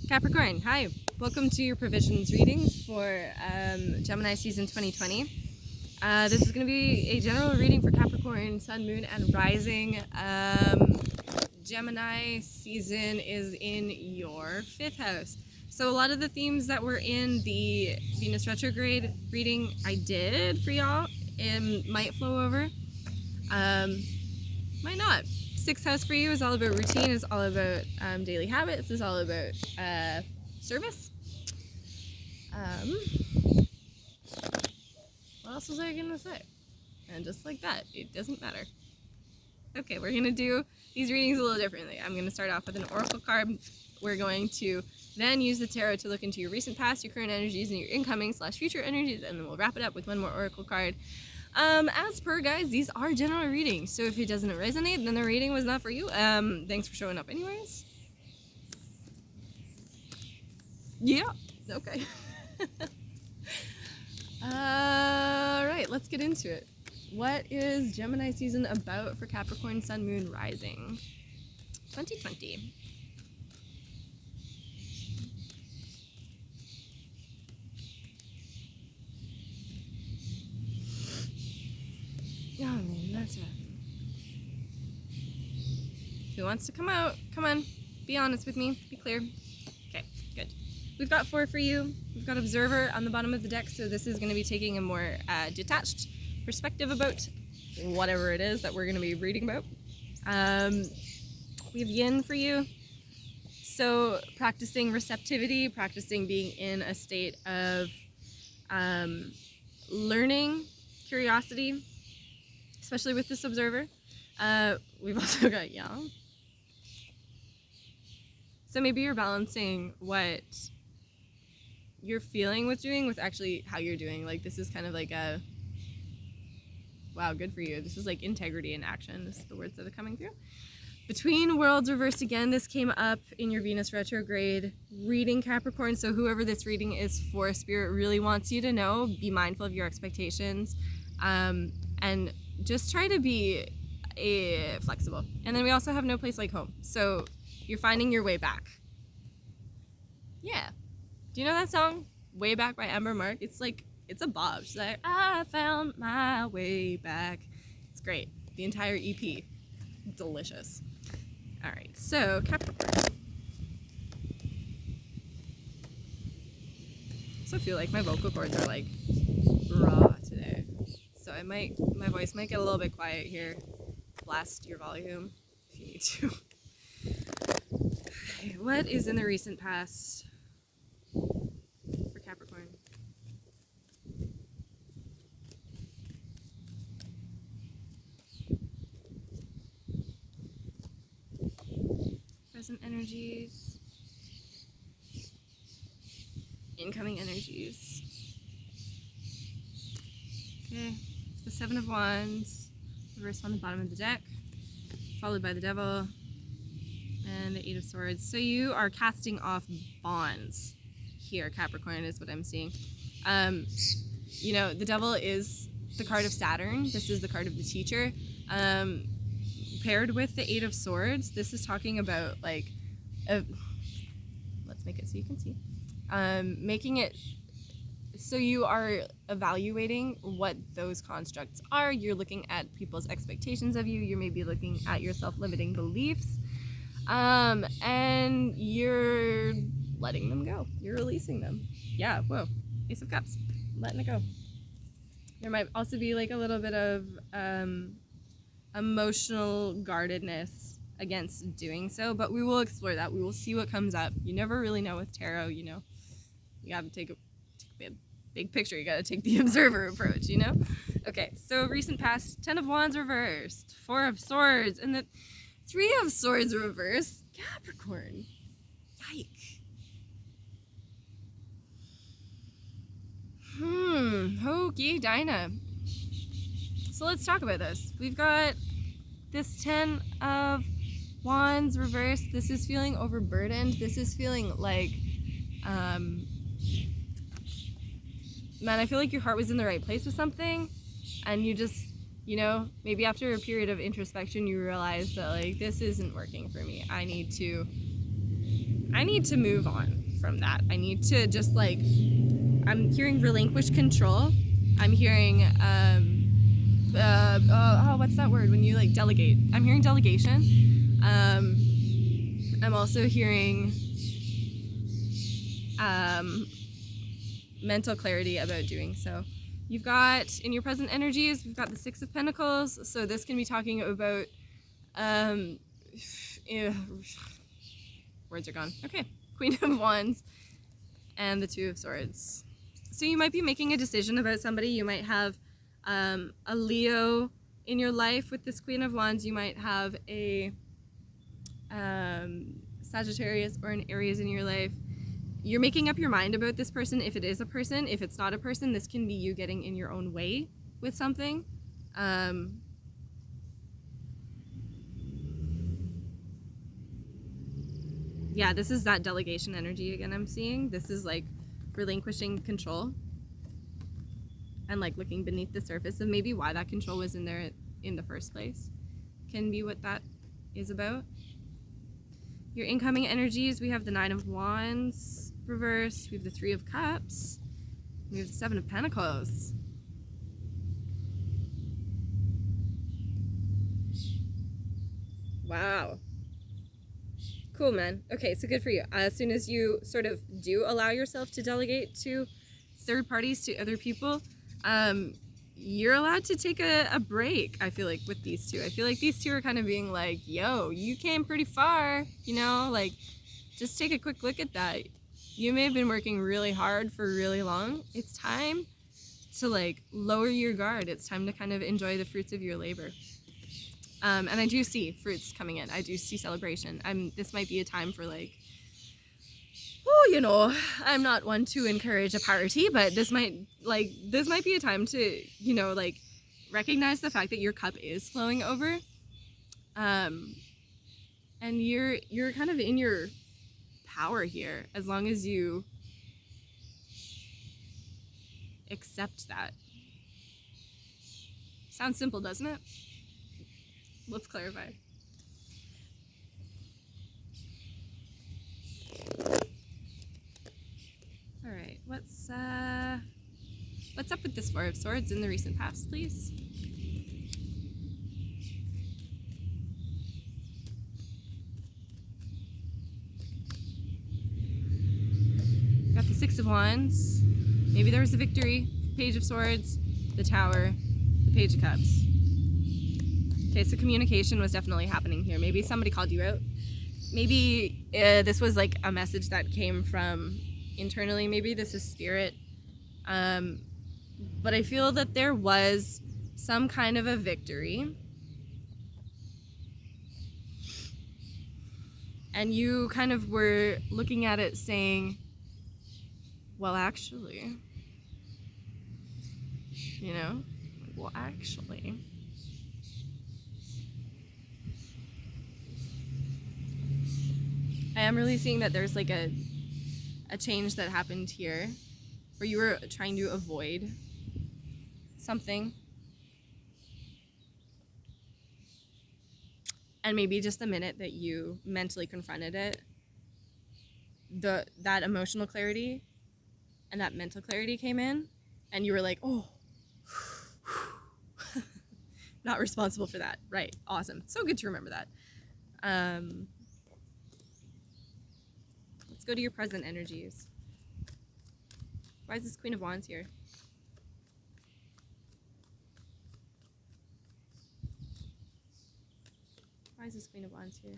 Capricorn, hi. Welcome to your provisions readings for Gemini season 2020. This is going to be a general reading for Capricorn, Sun, Moon, and Rising. Gemini season is in your 5th house. So a lot of the themes that were in the Venus retrograde reading I did for y'all might flow over. Might not. 6th house for you is all about routine, is all about daily habits, is all about service. What else was I gonna say? And just like that, it doesn't matter. Okay, we're gonna do these readings a little differently. I'm gonna start off with an oracle card. We're going to then use the tarot to look into your recent past, your current energies, and your incoming/future energies, and then we'll wrap it up with one more oracle card. As per, guys, these are general readings, so if it doesn't resonate, then the reading was not for you. Thanks for showing up anyways. Yeah, okay. Alright, let's get into it. What is Gemini season about for Capricorn, Sun, Moon, Rising 2020? Oh man, that's it. Who wants to come out? Come on, be honest with me, be clear. Okay, good. We've got 4 for you. We've got Observer on the bottom of the deck, so this is going to be taking a more detached perspective about whatever it is that we're going to be reading about. We have Yin for you, so practicing receptivity, practicing being in a state of learning, curiosity, especially with this Observer. We've also got Yang. So maybe you're balancing what you're feeling with doing with actually how you're doing. Like, this is kind of like a, wow, good for you. This is like integrity in action. This is the words that are coming through. Between worlds reversed again, this came up in your Venus retrograde reading, Capricorn. So whoever this reading is for, Spirit really wants you to know, be mindful of your expectations, and just try to be flexible. And then we also have No Place Like Home. So you're finding your way back. Yeah. Do you know that song, Way Back by Amber Mark? It's like, it's a bop. She's like, I found my way back. It's great. The entire EP. Delicious. All right, so Capricorn. I also feel like my vocal cords are like raw today. So my voice might get a little bit quiet here. Blast your volume if you need to. Okay, what is in the recent past for Capricorn? Present energies. Incoming energies. Okay, the 7 of Wands, reversed on the bottom of the deck, followed by the Devil, and the 8 of Swords. So you are casting off bonds here, Capricorn, is what I'm seeing. You know, the Devil is the card of Saturn. This is the card of the teacher. Paired with the 8 of Swords, this is talking about, like, let's make it so you can see. Making it so you are evaluating what those constructs are. You're looking at people's expectations of you. You're maybe looking at your self-limiting beliefs. And you're letting them go. You're releasing them. Yeah, whoa. Ace of Cups. Letting it go. There might also be like a little bit of emotional guardedness against doing so, but we will explore that. We will see what comes up. You never really know with tarot, you know. You gotta take a big picture. You gotta take the observer approach, you know? Okay, so recent past, 10 of Wands reversed, 4 of Swords, and the 3 of Swords reversed. Capricorn. Yike. Hokey Dinah. So let's talk about this. We've got this 10 of Wands reversed. This is feeling overburdened. This is feeling like, man, I feel like your heart was in the right place with something, and you just, you know, maybe after a period of introspection, you realize that, like, this isn't working for me. I need to I need to move on from that. I need to just like, I'm hearing relinquish control. I'm hearing, what's that word when you like delegate? I'm hearing delegation. I'm also hearing mental clarity about doing so. You've got, in your present energies, we've got the Six of Pentacles. So this can be talking about, words are gone. Okay, Queen of Wands and the Two of Swords. So you might be making a decision about somebody. You might have a Leo in your life with this Queen of Wands. You might have a Sagittarius or an Aries in your life. You're making up your mind about this person if it is a person. If it's not a person, this can be you getting in your own way with something. Yeah, this is that delegation energy again I'm seeing. This is like relinquishing control and like looking beneath the surface of maybe why that control was in there in the first place. Can be what that is about. Your incoming energies, we have the Nine of Wands reversed, we have the Three of Cups, we have the Seven of Pentacles. Wow. Cool, man. Okay, so good for you. As soon as you sort of do allow yourself to delegate to third parties, to other people, you're allowed to take a break, I feel like, with these two. I feel like these two are kind of being like, yo, you came pretty far, you know, like, just take a quick look at that. You may have been working really hard for really long. It's time to, like, lower your guard. It's time to kind of enjoy the fruits of your labor. And I do see fruits coming in. I do see celebration. This might be a time for, like, oh, you know, I'm not one to encourage a party, but this might be a time to, you know, like, recognize the fact that your cup is flowing over. And you're kind of in your power here, as long as you accept that. Sounds simple, doesn't it? Let's clarify. All right, what's up with this Four of Swords in the recent past, please? Got the Six of Wands. Maybe there was a victory. Page of Swords, the Tower, the Page of Cups. Okay, so communication was definitely happening here. Maybe somebody called you out. Maybe this was like a message that came from internally. Maybe this is spirit. But I feel that there was some kind of a victory. And you kind of were looking at it saying, well, actually, you know, well, actually. I am really seeing that there's like a change that happened here where you were trying to avoid something. And maybe just the minute that you mentally confronted it, that emotional clarity and that mental clarity came in, and you were like, oh, not responsible for that. Right. Awesome. So good to remember that. Let's go to your present energies. Why is this Queen of Wands here? Why is this Queen of Wands here?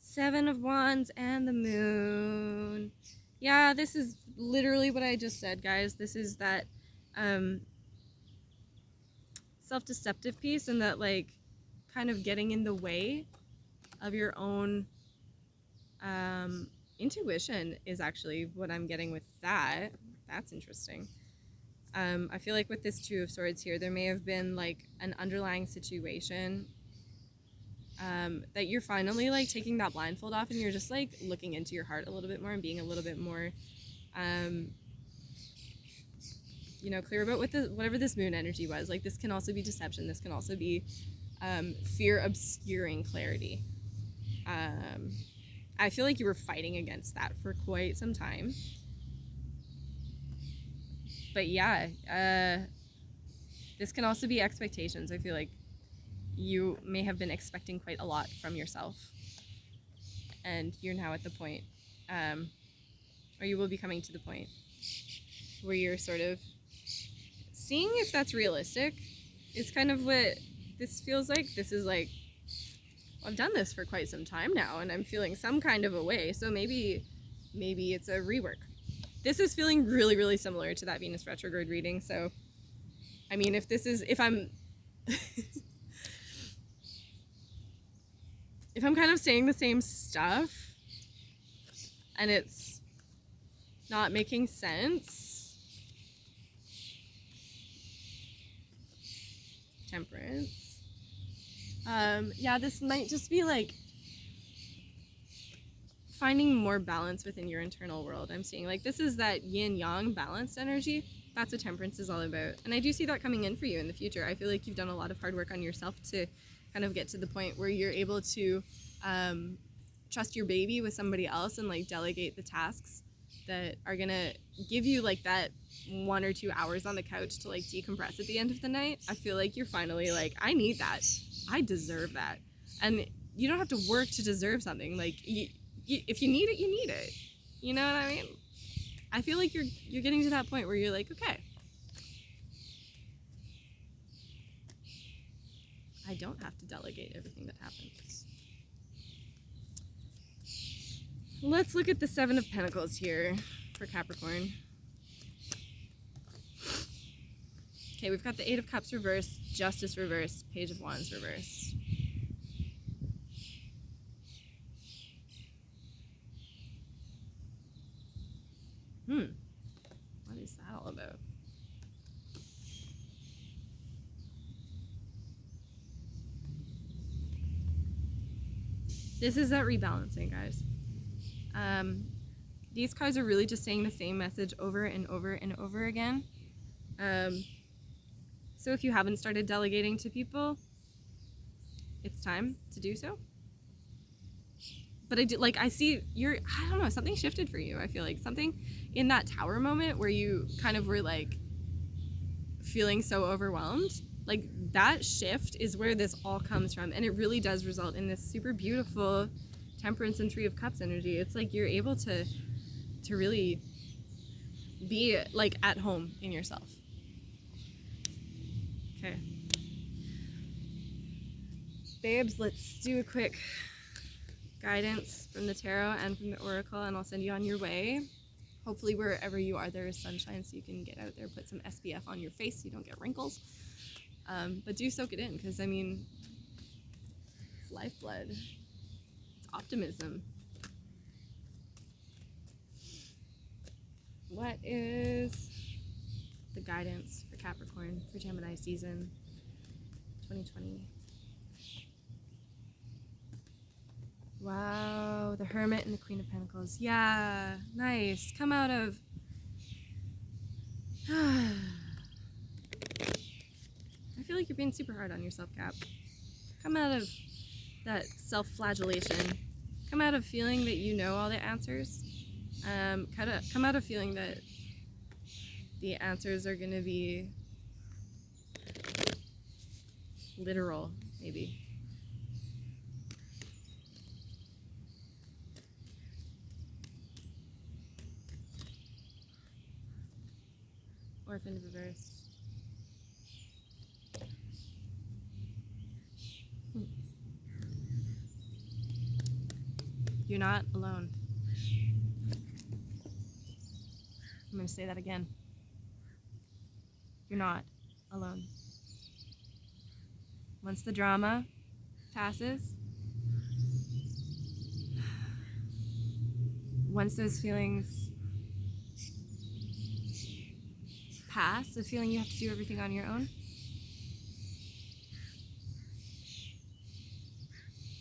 Seven of Wands and the Moon. Yeah, this is literally what I just said, guys. This is that self-deceptive piece, and that like kind of getting in the way of your own intuition is actually what I'm getting with that. That's interesting. I feel like with this Two of Swords here, there may have been like an underlying situation that you're finally like taking that blindfold off, and you're just like looking into your heart a little bit more and being a little bit more you know, clear about what whatever this moon energy was. Like, this can also be deception. This can also be fear obscuring clarity. I feel like you were fighting against that for quite some time. But yeah, this can also be expectations. I feel like you may have been expecting quite a lot from yourself, and you're now at the point, or you will be coming to the point where you're sort of seeing if that's realistic. Is kind of what this feels like. This is like, well, I've done this for quite some time now, and I'm feeling some kind of a way, so maybe it's a rework. This is feeling really, really similar to that Venus retrograde reading. So, I mean, if I'm if I'm kind of saying the same stuff and it's not making sense, Temperance. Yeah, this might just be like finding more balance within your internal world. I'm seeing like this is that yin yang balanced energy. That's what Temperance is all about. And I do see that coming in for you in the future. I feel like you've done a lot of hard work on yourself to kind of get to the point where you're able to trust your baby with somebody else and like delegate the tasks that are gonna give you like that 1 or 2 hours on the couch to like decompress at the end of the night. I feel like you're finally like, I need that. I deserve that. And you don't have to work to deserve something. Like if you need it, you need it. You know what I mean? I feel like you're getting to that point where you're like, okay, I don't have to delegate everything that happens. Let's look at the 7 of Pentacles here for Capricorn. Okay, we've got the 8 of Cups reverse, Justice reverse, Page of Wands reverse. What is that all about? This is that rebalancing, guys. These cards are really just saying the same message over and over and over again. So if you haven't started delegating to people, it's time to do so. But I see I don't know, something shifted for you. I feel like something in that tower moment where you kind of were like feeling so overwhelmed, like that shift is where this all comes from. And it really does result in this super beautiful Temperance and 3 of Cups energy. It's like you're able to really be like at home in yourself. Okay. Babes, let's do a quick guidance from the tarot and from the oracle, and I'll send you on your way. Hopefully wherever you are there is sunshine so you can get out there, put some SPF on your face so you don't get wrinkles. But do soak it in, because I mean, it's lifeblood. It's optimism. What is the guidance for Capricorn for Gemini season 2020? Wow, the Hermit and the Queen of Pentacles. Yeah, nice. Come out of... I feel like you're being super hard on yourself, Cap. Come out of that self-flagellation. Come out of feeling that you know all the answers. Come out of feeling that the answers are going to be literal, maybe. Orphan reverse. You're not alone. I'm going to say that again. You're not alone. Once the drama passes, once those feelings pass, the feeling you have to do everything on your own,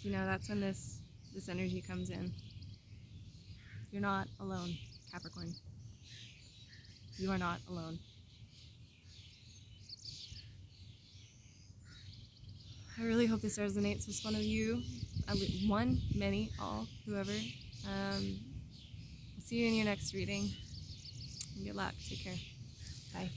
you know, that's when this energy comes in. You're not alone, Capricorn. You are not alone. I really hope this resonates with one of you. One, many, all, whoever. I'll see you in your next reading. Good luck. Take care. Bye.